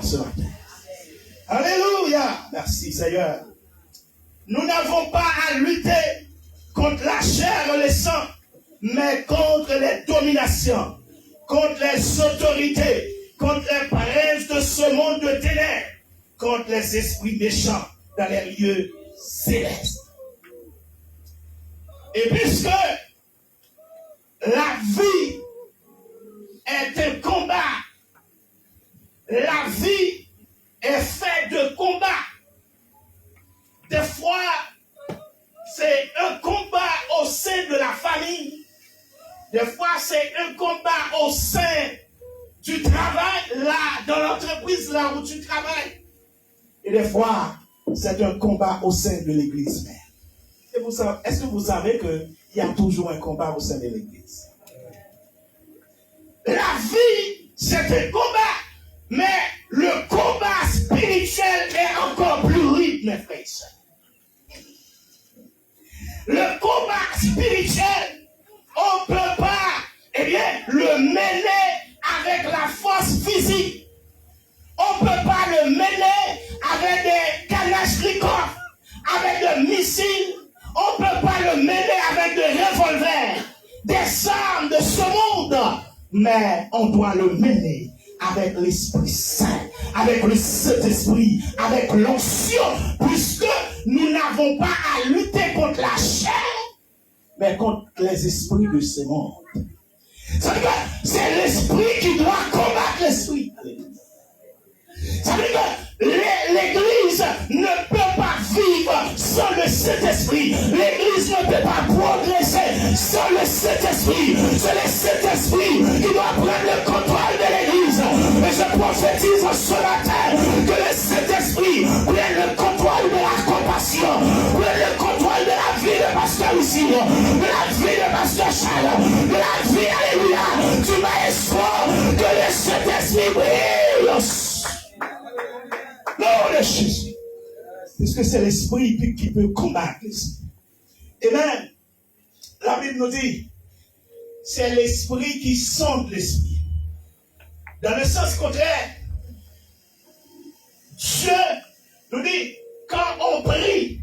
en ce matin. Alléluia. Merci Seigneur. Nous n'avons pas à lutter contre la chair et le sang, mais contre les dominations, contre les autorités, contre les princes de ce monde de ténèbres, contre les esprits méchants dans les lieux célestes. Et puisque la vie est un combat, la vie est faite de combats. Des fois, c'est un combat au sein de la famille. Des fois, c'est un combat au sein du travail, là, dans l'entreprise, là où tu travailles. Et des fois, c'est un combat au sein de l'église même. Est-ce que vous savez qu'il y a toujours un combat au sein de l'église? La vie, c'est un combat, mais le combat spirituel est encore plus riche, mes frères et sœurs. Le combat spirituel, on ne peut pas, le mener avec la force physique. On ne peut pas le mener avec des kalachnikovs, avec des missiles. On ne peut pas le mener avec des revolvers, des armes de ce monde. Mais on doit le mener avec l'Esprit Saint, avec le Saint-Esprit, avec l'onction, puisque nous n'avons pas à lutter contre la chair, mais contre les esprits de ce monde. C'est l'esprit qui doit combattre l'esprit. Ça veut dire que l'Église ne peut pas vivre sans le Saint-Esprit. L'Église ne peut pas progresser sans le Saint-Esprit. C'est le Saint-Esprit qui doit prendre le contrôle de l'Église. Et je prophétise ce matin que le Saint-Esprit prenne le contrôle de la compassion, prenne le contrôle de la vie de Pasteur ici, de la vie de Pasteur Charles, de la vie, alléluia, du maestro, que le Saint-Esprit brille. Non, de Jésus. Puisque c'est l'esprit qui peut combattre l'esprit. Et même, la Bible nous dit, c'est l'esprit qui sonde l'esprit. Dans le sens contraire, Dieu nous dit, quand on prie,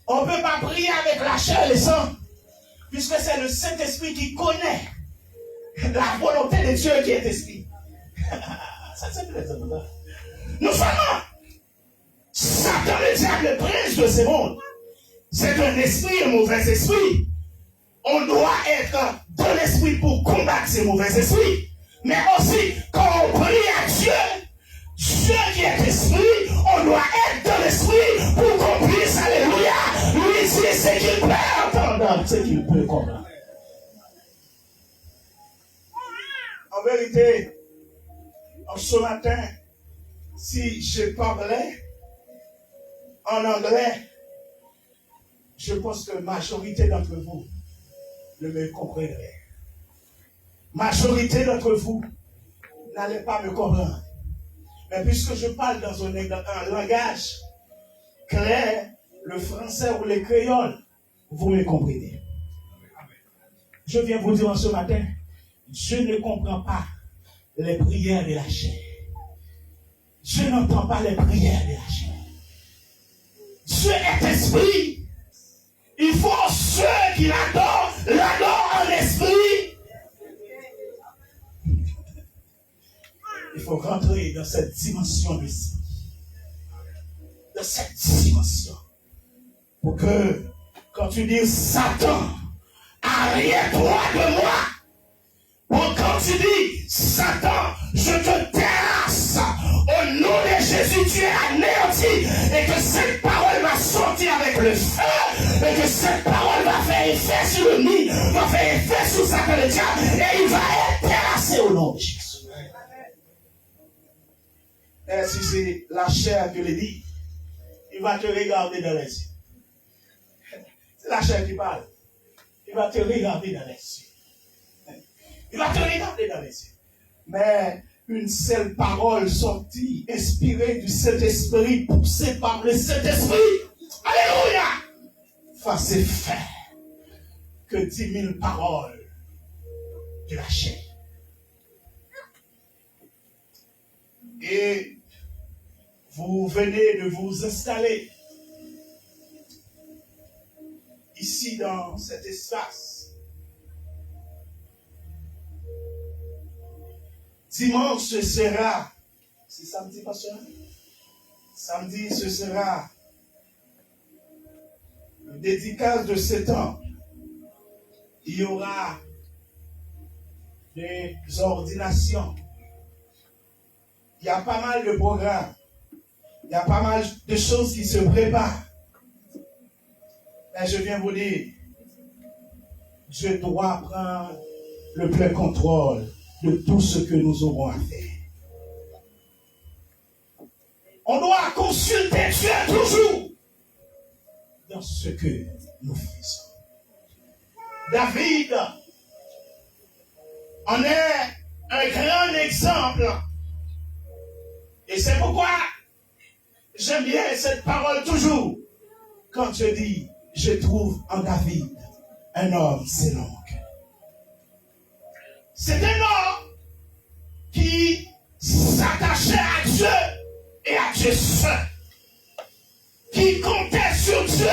on ne peut pas prier avec la chair et le sang, puisque c'est le Saint-Esprit qui connaît la volonté de Dieu qui est esprit. Ça, c'est très important. Nous sommes Satan, le diable, le prince de ce monde. C'est un esprit, un mauvais esprit. On doit être dans l'esprit pour combattre ces mauvais esprits. Mais aussi, quand on prie à Dieu, Dieu qui est esprit, on doit être dans l'esprit pour qu'on puisse, alléluia, lui dire ce qu'il peut entendre, ce qu'il peut comprendre. En vérité, en ce matin, si je parlais en anglais, je pense que la majorité d'entre vous ne me comprendrait. Majorité d'entre vous n'allez pas me comprendre. Mais puisque je parle dans un langage clair, le français ou le créole, vous me comprenez. Je viens vous dire ce matin, je ne comprends pas les prières de la chair. Je n'entends pas les prières de la chair. Dieu est esprit. Il faut ceux qui l'adorent en esprit. Il faut rentrer dans cette dimension de l'esprit. Dans cette dimension. Pour que, quand tu dis Satan, arrière-toi de moi. Pour quand tu dis Satan, je te terrasse. Au nom de Jésus, tu es anéanti. Et que cette parole va sortir avec le feu. Et que cette parole va faire effet sur le nid. Va faire effet sur Satan le diable. Et il va être terrassé au nom de Jésus. Et si c'est la chair qui le dit, il va te regarder dans les yeux. C'est la chair qui parle. Il va te regarder dans les yeux. Il va te regarder dans les yeux. Mais une seule parole sortie, inspirée du Saint-Esprit, poussée par le Saint-Esprit, alléluia, fasse effet que 10 000 paroles de la chair. Et vous venez de vous installer ici dans cet espace. Dimanche, ce sera, c'est samedi, pasteur? Samedi, ce sera une dédicace de 7 ans. Il y aura des ordinations. Il y a pas mal de programmes. Il y a pas mal de choses qui se préparent. Mais je viens vous dire, je dois prendre le plein contrôle de tout ce que nous aurons à faire. On doit consulter Dieu toujours dans ce que nous faisons. David en est un grand exemple. Et c'est pourquoi j'aime bien cette parole toujours. Quand je dis, je trouve en David un homme selon mon cœur. C'est un homme qui s'attachait à Dieu et à Dieu seul. Qui comptait sur Dieu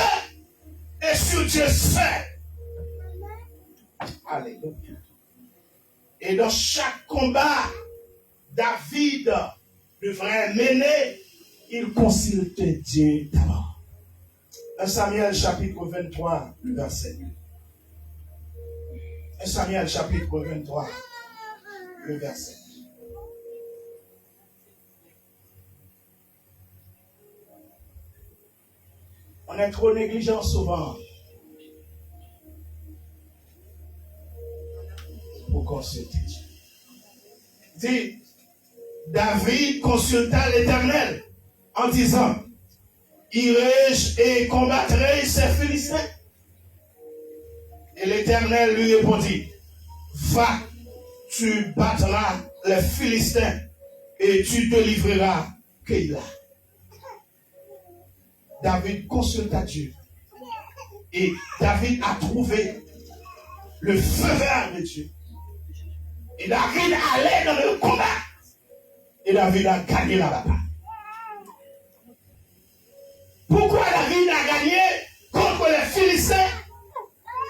et sur Dieu seul. Alléluia. Et dans chaque combat, David devrait mener, il consultait Dieu d'abord. 1 Samuel chapitre 23, le verset 2. 1 Samuel chapitre 23, le verset 2. On est trop négligent souvent pour consulter Dieu. Dit, David consulta l'Éternel en disant, irai-je et combattrai ces Philistins? Et l'Éternel lui répondit, va, tu battras les Philistins et tu délivreras Keïla. David consulta Dieu. Et David a trouvé le feu vert de Dieu. Et David allait dans le combat. Et David a gagné la bataille. Pourquoi David a gagné contre les Philistins?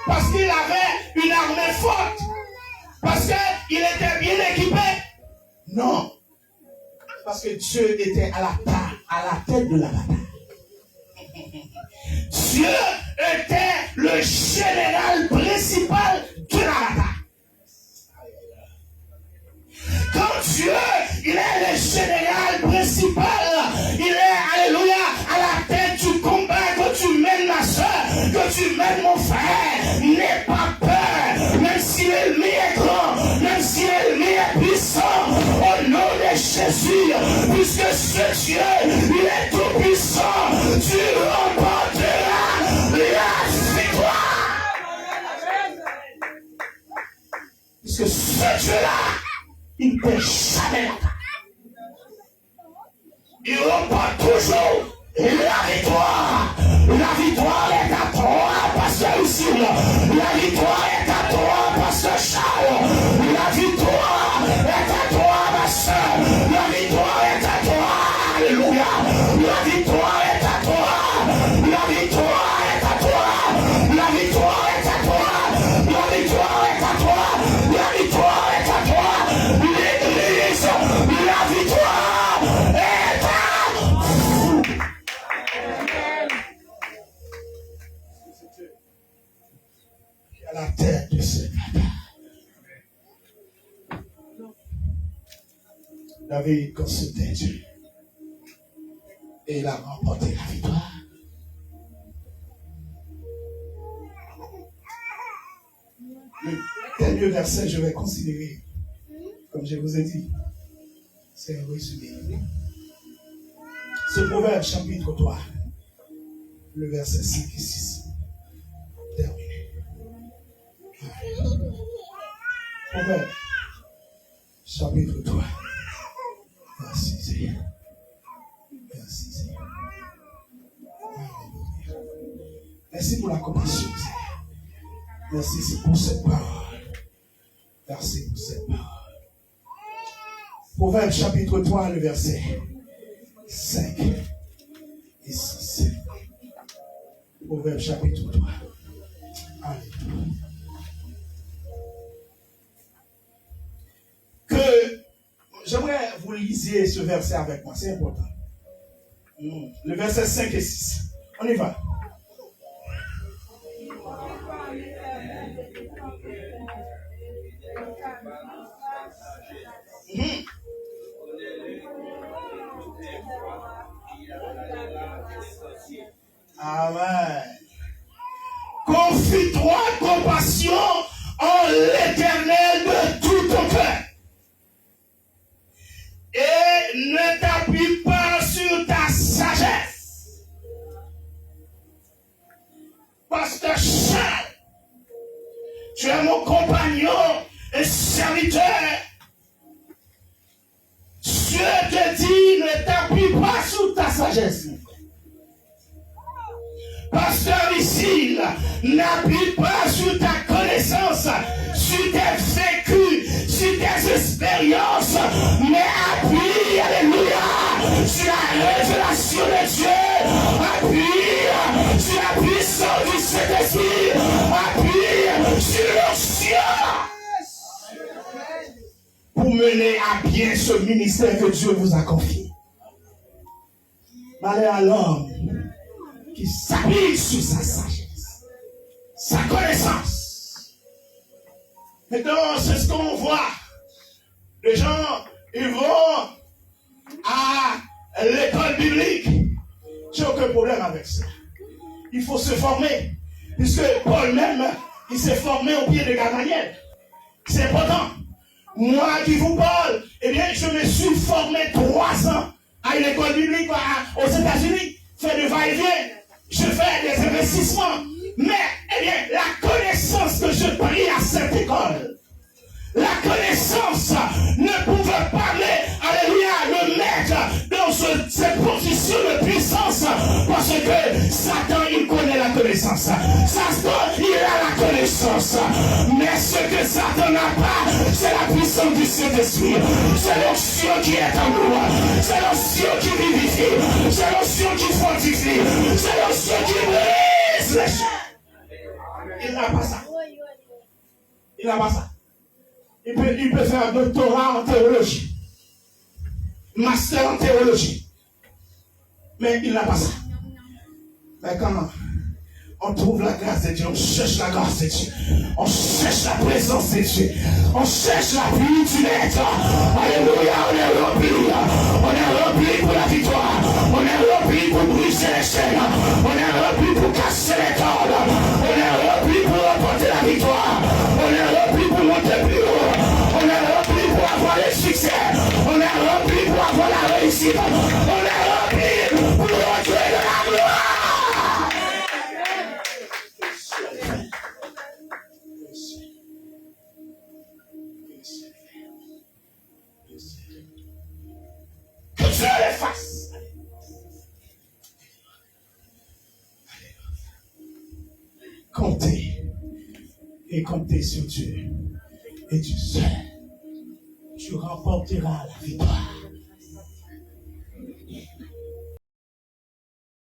Parce qu'il avait une armée forte. Parce qu'il était bien équipé? Non. Parce que Dieu était à la tête de la bataille. Dieu était le général principal de la bataille. Quand Dieu, il est le général principal, il est, alléluia, à la tête du combat, que tu mènes ma soeur, que tu mènes mon frère, n'aie pas peur, même si l'ennemi est grand, même si l'ennemi est puissant, au nom de Jésus, puisque ce Dieu, il est tout puissant, tu remporteras la victoire. Puisque ce Dieu-là, il ne peut jamais l'attaquer. Il remporte toujours la victoire. La victoire est à toi, Pasteur Lucille. La victoire est à toi, Pasteur Charles. La victoire est à toi, ma soeur. La victoire est à toi. Alléluia. La victoire est à toi. La victoire est à toi. La victoire est à toi. La victoire est à toi. La victoire est à toi. L'Église, la victoire est à vous. À la tête de ce bataille. David consultait Dieu. Et il a remporté la victoire. Le dernier verset, je vais considérer, comme je vous ai dit, c'est un résumé. Ce proverbe, chapitre 3, le verset 5 et 6. Terminé. Proverbe, chapitre 3, verset 6. Merci pour la compassion, Seigneur. Merci pour cette parole. Merci pour cette parole. Proverbe chapitre 3, le verset 5 et 6. Proverbe chapitre 3. Alléluia. Que j'aimerais vous lisiez ce verset avec moi, c'est important. Le verset 5 et 6. On y va. Amen. Confie-toi compassion en l'Éternel de tout ton cœur. Et ne t'appuie pas sur ta sagesse. Pasteur Charles, tu es mon compagnon et serviteur. Dieu te dit, ne t'appuie pas sur ta sagesse. Pasteur ici, n'appuie pas sur ta connaissance, sur tes vécus, sur tes expériences, mais appuie, alléluia, sur la révélation de Dieu, appuie sur la puissance du Saint-Esprit, appuie sur l'onction pour mener à bien ce ministère que Dieu vous a confié. Malheur à l'homme qui s'appuie sur sa sagesse, sa connaissance. Maintenant, c'est ce qu'on voit. Les gens, ils vont à l'école biblique. J'ai aucun problème avec ça. Il faut se former. Puisque Paul même, il s'est formé au pied de Gamaliel. C'est important. Moi qui vous parle, eh bien, je me suis formé 3 ans à une école biblique aux États-Unis. Fait de va-et-vient. Je fais des investissements. Mais, eh bien, la connaissance que je pris à cette école, la connaissance ne pouvait pas, alléluia, me mettre dans cette position de puissance. Parce que Satan, il connaît la connaissance. Satan, il a la connaissance. Mais ce que Satan n'a pas, c'est la puissance du Saint-Esprit. C'est l'onction qui est en nous. C'est l'onction qui vivifie. C'est l'onction qui fortifie. C'est l'onction qui brise les chaînes. Il n'a pas ça. Il n'a pas ça. Il peut faire un doctorat en théologie, master en théologie, mais il n'a pas ça. Mais quand on trouve la grâce de Dieu, on cherche la grâce de Dieu, on cherche la présence de Dieu, on cherche l'appui du Maître. Alléluia, on est rempli pour la victoire, on est rempli pour briser les chaînes, on est rempli pour casser les cordes, on est rempli pour remporter la victoire, on est rempli pour monter plus haut. On est rempli pour avoir le succès. On est rempli pour avoir la réussite. On est rempli pour rentrer de la gloire. Que Dieu le fasse. Comptez. Et comptez sur Dieu. Et tu sais, tu remporteras la victoire.